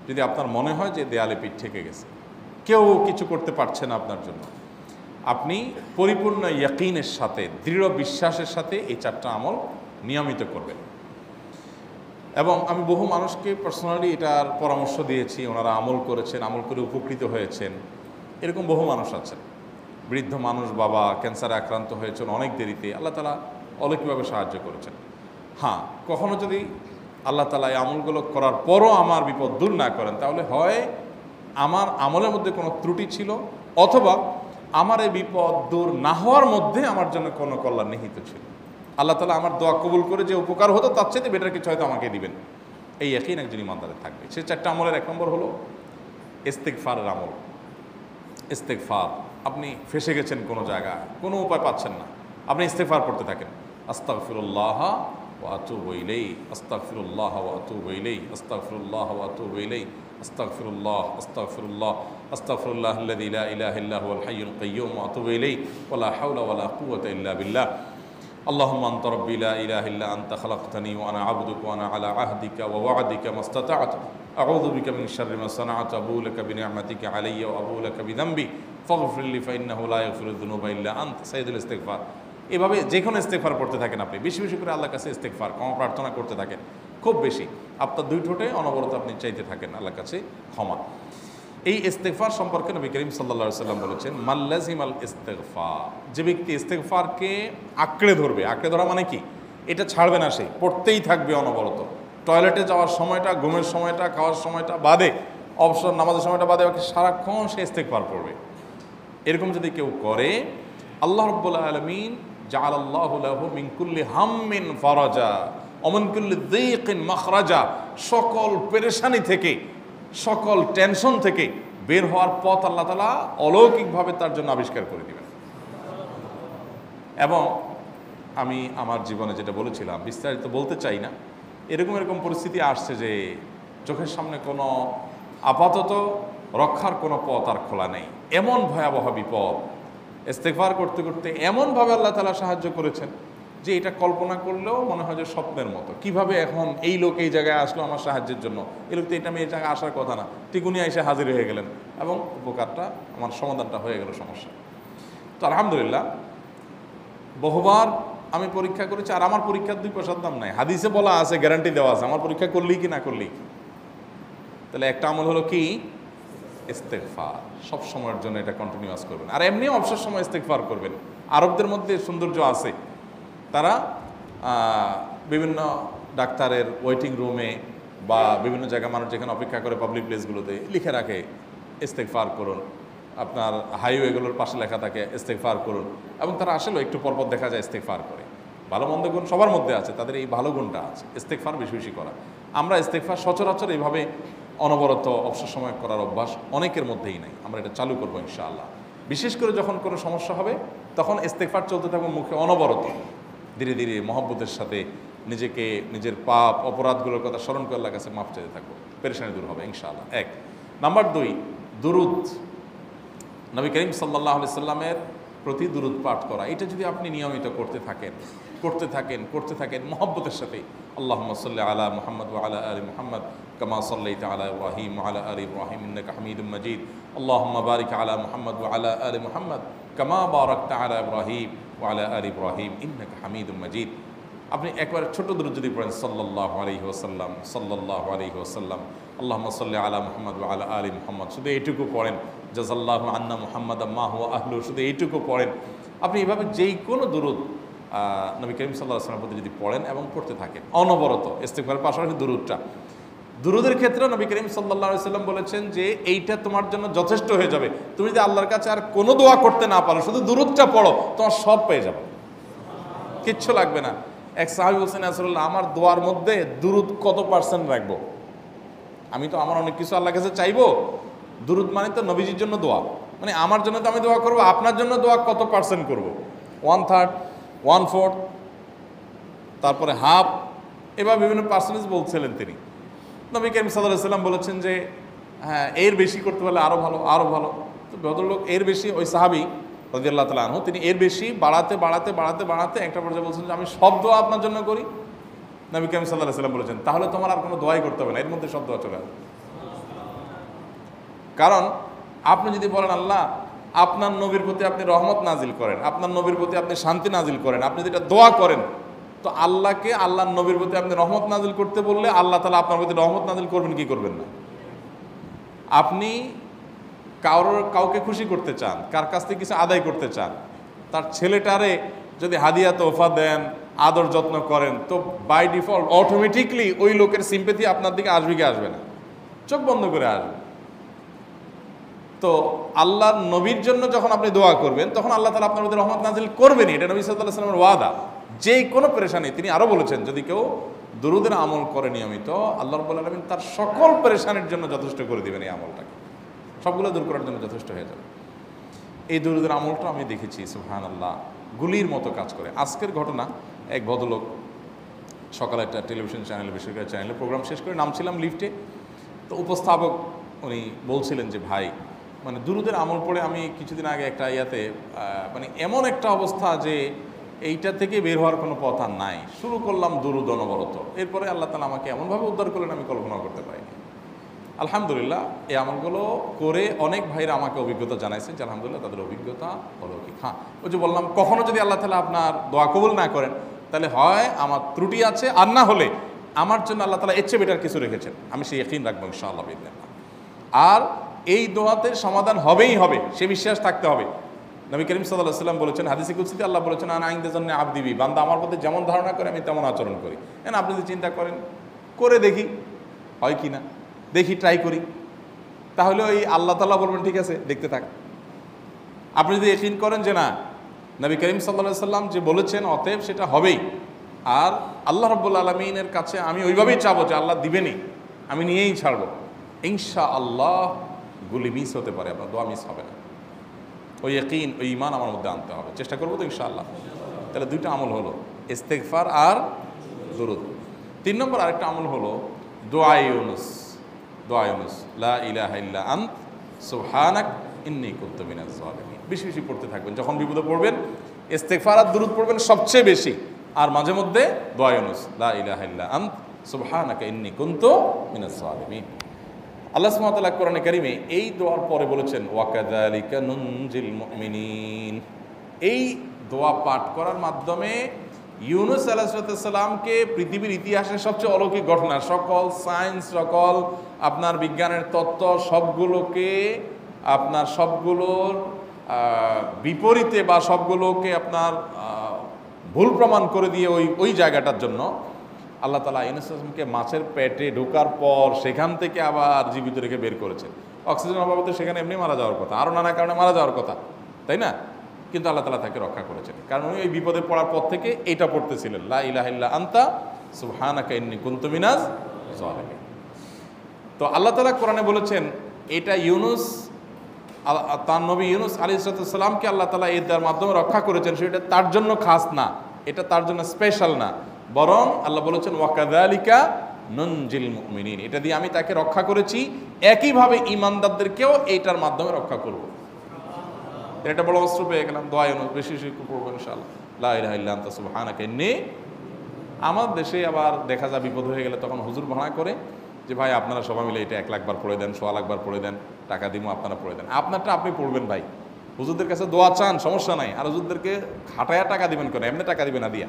যদি আপনার মনে হয় যে দেয়ালে পিঠ ঠেকে গেছে, কেউ কিছু করতে পারছে না আপনার জন্য, আপনি পরিপূর্ণ ইয়াকিনের সাথে, দৃঢ় বিশ্বাসের সাথে এই 4টা আমল নিয়মিত করবেন। এবং আমি বহু মানুষকে পার্সোনালি এটার পরামর্শ দিয়েছি, ওনারা আমল করেছেন, আমল করে উপকৃত হয়েছেন। এরকম বহু মানুষ আছেন, বৃদ্ধ মানুষ, বাবা ক্যান্সারে আক্রান্ত হয়েছেন অনেক দেরিতে, আল্লাহ তাআলা অলৌকিকভাবে সাহায্য করেছেন। হ্যাঁ, কখনো যদি আল্লাহ তাআলা এই আমলগুলো করার পরও আমার বিপদ দূর না করেন, তাহলে হয় আমার আমলের মধ্যে কোনো ত্রুটি ছিল, অথবা আমার এই বিপদ দূর না হওয়ার মধ্যে আমার জন্য কোনো কল্যাণ নিহিত ছিল। আল্লাহ তাআলা আমার দোয়া কবুল করে যে উপকার হতো তার চেয়ে বেটার কিছু হয়তো আমাকে দিবেন, এই ইয়াকিন একজন ইমানদারের থাকবে। সে 4টা আমলের 1 নম্বর হলো ইস্তেগফারের আমল। ইস্তেগফার, আপনি ফেসে গেছেন কোনো জায়গায়, কোনো উপায় পাচ্ছেন না, আপনি ইস্তেগফার করতে থাকেন। আস্তাগফিরুল্লাহ ওয়া আতুবু ইলাইহি, আস্তাগফিরুল্লাহ ওয়া আতুবু ইলাইহি, আস্তাগফিরুল্লাহ ওয়া আতুবু ইলাইহি, আস্তাগফিরুল্লাহ, আস্তাগফিরুল্লাহ, আস্তাগফিরুল্লাহাল্লাযী লা ইলাহা ইল্লা হুয়াল হাইয়ুল কাইয়্যুম ওয়া আতুবু ইলাইহি ওয়া লা হাওলা ওয়া লা কুওয়াতা ইল্লা বিল্লাহ। আল্লাহুম্মা আনতা রাব্বী লা ইলাহা ইল্লা আনতা খালাকতানি ওয়া আনা আবদুকা ওয়া আনা আলা আহদিকা ওয়া ওয়া'দিকা মাস্তাতা'তু আউযু বিকা মিন শাররি মা সানা'তু আবুউ লাকা বিনি'মাতিকা আলাইয়া ওয়া আবুউ লাকা বিযামবি ফাগফির লি ফাইন্নাহু লা ইয়াগফিরুয যুনুবা ইল্লা আনতা। সাইয়্যিদুল ইস্তিগফার। এভাবে যে কোনো ইস্তেগফার করতে থাকেন, আপনি বেশি বেশি করে আল্লাহর কাছে ইস্তেগফার, ক্ষমা প্রার্থনা করতে থাকেন, খুব বেশি। আপনার 2 ঠোঁটে অনবরত আপনি চাইতে থাকেন আল্লাহর কাছে ক্ষমা। এই ইস্তেগফার সম্পর্কে নবী করিম সাল্লাল্লাহু আলাইহি ওয়াসাল্লাম বলেছেন, মাল্লাজিমাল ইস্তেগফার, যে ব্যক্তি ইস্তেগফারকে আঁকড়ে ধরবে, আঁকড়ে ধরা মানে কি, এটা ছাড়বে না, সে পড়তেই থাকবে অনবরত। টয়লেটে যাওয়ার সময়টা, ঘুমের সময়টা, খাওয়ার সময়টা বাদে, অবসর নামাজের সময়টা বাদে, সারাক্ষণ সে ইস্তেগফার পড়বে। এরকম যদি কেউ করে, আল্লাহ রাব্বুল আলামিন জাআলাল্লাহু লাহু মিন কুল্লি হাম্মিন ফারাজা ওয়া মিন কুল্লি যায়কিন মাখরাজা, সকল পেরেশানি থেকে, সকল টেনশন থেকে বের হওয়ার পথ আল্লাহ তাআলা অলৌকিকভাবে তার জন্য আবিষ্কার করে দিবেন। এবং আমি আমার জীবনে যেটা বলেছিলাম, বিস্তারিত বলতে চাই না, এরকম পরিস্থিতি আসছে যে চোখের সামনে কোনো আপাতত রক্ষার কোনো পথ আর খোলা নেই, এমন ভয়াবহ বিপদ। ইস্তেগফার করতে করতে এমনভাবে আল্লাহ তাআলা সাহায্য করেছেন যে এটা কল্পনা করলেও মনে হয় যে স্বপ্নের মতো। কিভাবে এখন এই লোক এই জায়গায় আসলো আমার সাহায্যের জন্য, এই লোক তো এটা আমি এই জায়গায় আসার কথা না, ঠিক উনি এসে হাজির হয়ে গেলেন এবং উপকারটা, আমার সমাধানটা হয়ে গেল সমস্যা। তো আলহামদুলিল্লাহ, বহুবার আমি পরীক্ষা করেছি, আর আমার পরীক্ষার 2 পয়সার দাম নাই। হাদিসে বলা আছে, গ্যারান্টি দেওয়া আছে, আমার পরীক্ষা করলেই কি না করলেই। তাহলে একটা আমল হলো কি, ইস্তেগফার। সব সময়ের জন্য এটা কন্টিনিউয়াস করবেন, আর এমনিও অবসর সময় ইস্তেগফার করবেন। আরবদের মধ্যে সৌন্দর্য আছে, তারা বিভিন্ন ডাক্তারের ওয়েটিং রুমে বা বিভিন্ন জায়গায় মানুষ যেখানে অপেক্ষা করে পাবলিক প্লেসগুলোতে লিখে রাখে ইস্তেগফার করুন, আপনার হাইওয়েগুলোর পাশে লেখা থাকে ইস্তেগফার করুন, এবং তারা আসলে একটু পরপর দেখা যায় ইস্তেগফার করে। ভালো মন্দ গুণ সবার মধ্যে আছে, তাদের এই ভালো গুণটা আছে, ইস্তেগফার বেশি বেশি করা। আমরা ইস্তেগফার সচরাচর এইভাবে অনবরত অবসর সময় করার অভ্যাস অনেকের মধ্যেই নাই। আমরা এটা চালু করবো ইনশাআল্লাহ। বিশেষ করে যখন কোনো সমস্যা হবে তখন ইস্তেগফার চলতে থাকবে মুখে অনবরত, ধীরে ধীরে মহব্বতের সাথে নিজেকে, নিজের পাপ অপরাধগুলোর কথা স্মরণ করে আল্লাহর কাছে মাফ চাইতে থাকবো, পেরেশানি দূর হবে ইনশাআল্লাহ। 1 নাম্বার 2, দুরুদ। নবী করিম সাল্লাল্লাহু আলাইহি সাল্লামের প্রতি দুরুদ পাঠ করা, এটা যদি আপনি নিয়মিত করতে থাকেন মহব্বতের সাথে, আল্লাহুম্মা সাল্লি আলা মুহাম্মদ ওয়া আলা আলি মুহাম্মদ কামা সাল্লাইতা আলা ইব্রাহিম ওয়া আলা আলি ইব্রাহিম ইন্নাকা হামিদুম মাজিদ, আল্লাহুম্মা বারিক আলা মুহাম্মদ ওয়া আলা আলি মুহাম্মদ কামা বারাকতা আলা ইব্রাহিম ওয়া আলা আলি ইব্রাহিম ইন্নাকা হামিদুম মাজিদ। আপনি একবার ছোট দুরূদ যদি পড়েন, সাল্লাল্লাহু আলাইহি ওয়াসাল্লাম, সাল্লাল্লাহু আলাইহি ওয়াসাল্লাম, আল্লাহুম্মা সাল্লি আলা মুহাম্মদ ওয়া আলা আলি মুহাম্মদ, শুধু এইটুকু পড়েন। জাযাল্লাহু আন্না মুহাম্মাদাম মা হুয়া আহলু, শুধু এইটুকু পড়েন। আপনি এভাবে যেই কোনো দুরূদ নবী করিম সাল্লাল্লাহু আলাইহি ওয়াসাল্লামের প্রতি যদি পড়েন এবং পড়তে থাকেন অনবরত, ইস্তেগফারের পাশাপাশি দুরূদের ক্ষেত্রে নবী করিম সাল্লাল্লাহু আলাইহি ওয়াসাল্লাম বলেছেন যে এইটা তোমার জন্য যথেষ্ট হয়ে যাবে। তুমি যদি আল্লাহর কাছে আর কোনো দোয়া করতে না পারো, শুধু দুরূদটা পড়ো, তোমার সব পেয়ে যাবে, কিচ্ছু লাগবে না। এক সাহাবী বলছেন, রাসূলুল্লাহ, আমার দোয়ার মধ্যে দুরূদ কত % রাখবো? আমি তো আমার অনেক কিছু আল্লাহর কাছে চাইবো, দুরূদ মানে তো নবীজির জন্য দোয়া, মানে আমার জন্য তো আমি দোয়া করবো, আপনার জন্য দোয়া কত % করবো? 1/3, 1/4, তারপরে হাফ, এবার বিভিন্ন পার্সেন্টেজ বলছিলেন তিনি। নবী করিম সাল্লাল্লাহু আলাইহি ওয়াসাল্লাম বলেছেন যে হ্যাঁ, এর বেশি করতে পারলে আরও ভালো, আরও ভালো। তো ভদ্রলোক এর বেশি, ওই সাহাবী রাদিয়াল্লাহু তাআলা আনহু, তিনি এর বেশি বাড়াতে একটা পর্যায়ে বলছেন যে আমি সব দোয়া আপনার জন্য করি। নবী করিম সাল্লাল্লাহু আলাইহি ওয়াসাল্লাম বলেছেন তাহলে তোমার আর কোনো দোয়াই করতে হবে না, এর মধ্যে সব দোয়া চলে আসবে। কারণ আপনি যদি বলেন আল্লাহ আপনার নবীর প্রতি আপনি রহমত নাজিল করেন, আপনার নবীর প্রতি আপনি শান্তি নাজিল করেন, আপনি যদি এটা দোয়া করেন, তো আল্লাহকে আল্লাহর নবীর প্রতি আপনি রহমত নাজিল করতে বললে আল্লাহ তাআলা আপনার প্রতি রহমত নাজিল করবেন কি করবেন না? আপনি কাউকে খুশি করতে চান, কার কাছ থেকে কিছু আদায় করতে চান, তার ছেলেটারে যদি হাদিয়া তোহফা দেন, আদর যত্ন করেন, তো বাই ডিফল্ট অটোমেটিকলি ওই লোকের সিম্পেথি আপনার দিকে আসবে কি আসবে না? চোখ বন্ধ করে আসবে। তো আল্লাহর নবীর জন্য যখন আপনি দোয়া করবেন তখন আল্লাহ তাআলা আপনার মধ্যে রহমত নাজিল করবেনই, এটা নবী সাল্লাল্লাহু আলাইহি ওয়াসাল্লামের ওয়াদা। যেই কোনো পেরেশানি, তিনি আরো বলেছেন যদি কেউ দুরূদের আমল করে নিয়মিত, আল্লাহ রাব্বুল আলামিন তার সকল পেরেশানির জন্য যথেষ্ট করে দিবেন। এই আমলটাকে সবগুলো দূর করার জন্য যথেষ্ট হয়ে যাবে। এই দুরূদের আমলটা আমি দেখেছি সুবহানাল্লাহ গুলির মতো কাজ করে। আজকের ঘটনা, এক ভদ্রলোক সকালে একটা টেলিভিশন চ্যানেলে, বেসরকারি চ্যানেলে প্রোগ্রাম শেষ করে নামছিলাম লিফটে, তো উপস্থাপক উনি বলছিলেন যে ভাই মানে দুরূদের আমল পড়ে আমি কিছুদিন আগে একটা ইয়াতে মানে এমন একটা অবস্থা যে এইটা থেকে বের হওয়ার কোনো পথ আর নাই, শুরু করলাম দুরূদ অনবরত, এরপরে আল্লাহ তাআলা আমাকে এমনভাবে উদ্ধার করলেন আমি কল্পনা করতে পারিনি। আলহামদুলিল্লাহ এই আমলগুলো করে অনেক ভাইরা আমাকে অভিজ্ঞতা জানাইছে যে আলহামদুলিল্লাহ তাদের অভিজ্ঞতা অলৌকিক। হ্যাঁ, ওই যে বললাম কখনো যদি আল্লাহ তাআলা আপনার দোয়া কবুল না করেন তাহলে হয় আমার ত্রুটি আছে, আর না হলে আমার জন্য আল্লাহ তাআলা এর চেয়ে বেটার কিছু রেখেছেন, আমি সেই ইয়াকিন রাখবো ইনশাআল্লাহ বিইذنিল্লাহ। আর এই দোয়াতে সমাধান হবেই হবে, সে বিশ্বাস থাকতে হবে। নবী করিম সাল্লাল্লাহু আলাইহি ওয়াসাল্লাম বলেছেন, হাদিসে কুদসিতে আল্লাহ বলেছেন আনা ইনদা যান্নি আবদি বি, বান্দা আমার প্রতি যেমন ধারণা করে আমি তেমন আচরণ করি। এখন আপনি যদি চিন্তা করেন করে দেখি হয় কি না, দেখি ট্রাই করি, তাহলে ওই আল্লাহ তাআলা বলবেন ঠিক আছে দেখতে থাক। আপনি যদি ইয়াকিন করেন যে না নবী করিম সাল্লাল্লাহু আলাইহি ওয়াসাল্লাম যে বলেছেন অতএব সেটা হবেই, আর আল্লাহ রাব্বুল আলামিনের কাছে আমি ওইভাবেই চাবো যে আল্লাহ দিবেনই, আমি নিয়েই ছাড়বো, ইনশাআল্লাহ গুলি মিস হতে পারে, আপনার দোয়া মিস হবে না। ওই ইয়াকিন, ওই ঈমান আমার মধ্যে আনতে হবে, চেষ্টা করবো তো ইনশাআল্লাহ। তাহলে দুইটা আমল হলো ইস্তেগফার আর দুরূদ। 3 নম্বর আরেকটা আমল হলো দোয়া ইউনুস। দোয়া ইউনুস, লা ইলাহা ইল্লা আন্ত সুবহানাক ইন্নী কুনতু মিনাজ জালিমিন। বেশি বেশি পড়তে থাকবেন, যখন বিপদে পড়বেন ইস্তেগফার আর দুরূদ পড়বেন সবচেয়ে বেশি, আর মাঝে মধ্যে দোয়া ইউনুস, লা ইলাহা ইল্লা আন্ত সুবহানাকা ইন্নী কুনতু মিনাজ জালিমিন। আল্লাহ সুবহানাহু ওয়া তাআলা কোরআনে কারিমে এই দোয়ার পরে বলেছেন ওয়া কাযালিকা নুনজিল মুমিনিন। এই দোয়া পাঠ করার মাধ্যমে ইউনুস আলাইহিস সালামকে পৃথিবীর ইতিহাসের সবচেয়ে অলৌকিক ঘটনা, সকল সায়েন্স, সকল আপনার বিজ্ঞানের তত্ত্ব সবগুলোকে আপনার সবগুলোর বিপরীতে বা সবগুলোকে আপনার ভুল প্রমাণ করে দিয়ে ওই জায়গাটার জন্য আল্লাহ তাআলা ইউনুস আলাইহিসকে মাছের পেটে ঢোকার পর সেখান থেকে আবার জীবিত রেখে বের করেছেন। অক্সিজেন অভাবে তো সেখানে এমনি মারা যাওয়ার কথা, আরও নানা কারণে মারা যাওয়ার কথা, তাই না? কিন্তু আল্লাহ তাআলা তাকে রক্ষা করেছেন, কারণ উনি ওই বিপদে পড়ার পর থেকে এইটা পড়তেছিলেন, লা ইলাহা ইল্লা আনতা সুবহানাকা ইন্নী কুনতু মিনাজ জালিমিন। তো আল্লাহ তাআলা কোরআনে বলেছেন এটা ইউনুস, তার নবী ইউনুস আলাইহিস সালামকে আল্লাহ তাআলা এর মাধ্যমে রক্ষা করেছেন, সেটা তার জন্য খাস না, এটা তার জন্য স্পেশাল না, বরং আল্লাহ বলেছেন ওয়া কাযালিকা নুনজিল মুমিনিন, এটা দিয়ে আমি তাকে রক্ষা করেছি, একইভাবে ঈমানদারদেরকেও এইটার মাধ্যমে রক্ষা করব। এটা বড় অস্ত্র পেয়ে গেলাম। দোয়া ইউনুস বেশি বেশি পড়বো ইনশাআল্লাহ, লা ইলাহা ইল্লা আনতা সুবহানাকা ইন্নী। আমার দেশে আবার দেখা যায় বিপদ হয়ে গেলে তখন হুজুর ভাড়া করে যে ভাই আপনারা সবাই মিলে এটা 1 লাখ বার পড়ে দেন, 1.25 লাখ বার পড়ে দেন, টাকা দিব আপনারা পড়ে দেন। আপনারটা আপনি পড়বেন ভাই, হুজুরদের কাছে দোয়া চান সমস্যা নাই, আর হুজুরদেরকে খাটায়া টাকা দিবেন কেন, এমনি টাকা দিবেন না দিয়া।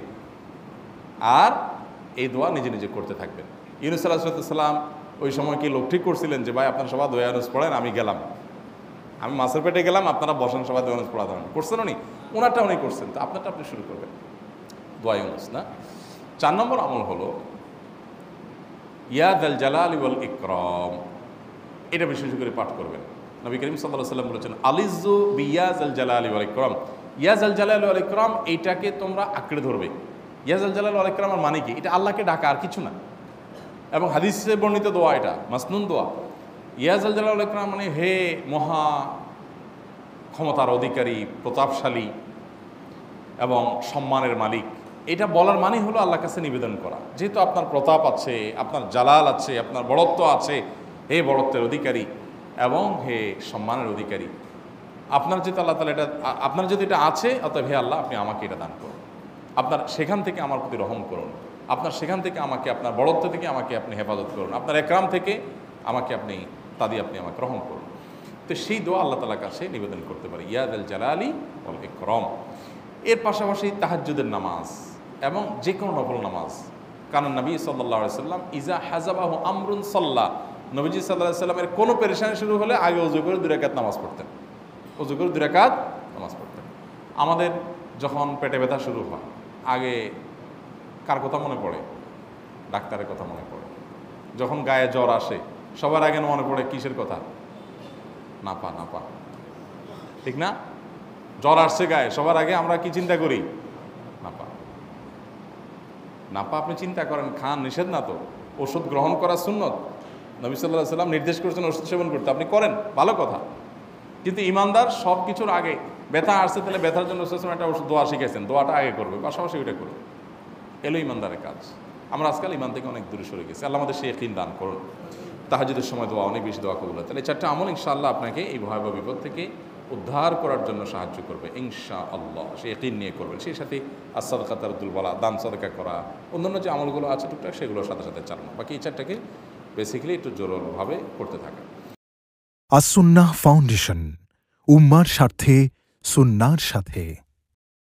আর এই দোয়া নিজে নিজে করতে থাকবেন। ইউনুস আলাইহিস সালাম ওই সময় কি লোক ঠিক করছিলেন যে ভাই আপনারা সবাই দোয়া ইউনুস পড়েন, আমি গেলাম, আমি মাছের পেটে গেলাম, আপনারা বসেন সবাই দোয়া ইউনুস পড়া ধরেন, করছেন উনি, ওনারটা উনি করছেন, তো আপনারটা আপনি শুরু করবেন দোয়া ইউনুস না। 4 নম্বর আমল হলো ইয়া যাল জালালি ওয়াল ইকরাম, এটা বিশেষ করে পাঠ করবেন। নবী করিম সাল্লাল্লাহু আলাইহি ওয়াসাল্লাম বলেছেন আলিজু বিয়া যাল জালালি ওয়াল ইকরাম, ইয়া যাল জালালি ওয়াল ইকরাম এইটাকে তোমরা আঁকড়ে ধরবে। ইয়া যাল জালালি ওয়াল ইকরামের মানে কি? এটা আল্লাহকে ডাকা, আর কিছু না, এবং হাদিসে বর্ণিত দোয়া, এটা মাসনুন দোয়া। ইয়া যাল জালালি ওয়াল ইকরাম মানে হে মহা ক্ষমতার অধিকারী, প্রতাপশালী এবং সম্মানের মালিক, এটা বলার মানে হলো আল্লাহর কাছে নিবেদন করা, যেহেতু আপনার প্রতাপ আছে, আপনার জালাল আছে, আপনার বড়ত্ব আছে, হে বড়ত্বের অধিকারী এবং হে সম্মানের অধিকারী, আপনার যেহেতু আল্লাহ তাআলা এটা, আপনার যদি এটা আছে, অতএব হে আল্লাহ আপনি আমাকে এটা দান করুন, আপনার সেখান থেকে আমার প্রতি রহম করুন, আপনার সেখান থেকে আমাকে, আপনার বড়ত্ব থেকে আমাকে আপনি হেফাজত করুন, আপনার একরাম থেকে আমাকে আপনি, তা দিয়ে আপনি আমাকে রহম করুন। তো সেই দোয়া আল্লাহ তাআলার কাছে নিবেদন করতে পারি, ইয়া যাল জালালি ওয়াল ইকরাম। এর পাশাপাশি তাহাজ্জুদের নামাজ এবং যে কোনো নফল নামাজ। কারণ নবী সাল্লাল্লাহু আলাইহি সাল্লাম ইজা হাজাবাহু আমরুন সাল্লা, নবীজি সাল্লাল্লাহু আলাইহি সাল্লামের কোনো পেরেশানি শুরু হলে আগে ওযু করে 2 রাকাত নামাজ পড়তেন, ওযু করে 2 রাকাত নামাজ পড়তেন। আমাদের যখন পেটে ব্যথা শুরু হয় আগে কার কথা মনে পড়ে? ডাক্তারের কথা মনে পড়ে। যখন গায়ে জ্বর আসে সবার আগে মনে পড়ে কিসের কথা? নাপা, নাপা, ঠিক না? জ্বর আসছে গায়ে, সবার আগে আমরা কি চিন্তা করি? নাপা। নাপা আপনি চিন্তা করেন, খান, নিষেধ না তো, ওষুধ গ্রহণ করা সুন্নত। নবী সাল্লাল্লাহু আলাইহি সাল্লাম নির্দেশ করেছেন ওষুধ সেবন করতে, আপনি করেন, ভালো কথা। কিন্তু ইমানদার সব কিছুর আগে ব্যথা আসছে, তাহলে ব্যথার জন্য একটা ওষুধ দোয়া শিখেছেন, দোয়াটা আগে করবে, পাশাপাশি ওইটা করবে। এলো ইমানদারের কাজ। আমরা আজকাল ইমান থেকে অনেক দূরে সরে গেছি। আল্লাহ আমাদের সেই ইয়াকিন দান করুন। তাহাজ্জুদের সময় দোয়া, অনেক বেশি দোয়া কবুল হয়। তাহলে 4টা আমল ইনশাআল্লাহ আপনাকে এই ভয়াবহ বিপদ থেকে উদ্ধার করার জন্য সাহায্য করবে ইনশাআল্লাহ। সে ইয়াকিন নিয়ে করবেন। সেই সাথে as-সাদকা তারুদ্দুল বালা, দান সদকা করা, অন্যান্য যে আমলগুলো আছে টুকটাক সেগুলোর সাথে সাথে চালানো। বাকি এই 4টাকে বেসিক্যালি একটু জোরভাবে করতে থাকা। আস-সুন্নাহ ফাউন্ডেশন, উম্মার স্বার্থে সুন্নাহর সাথে।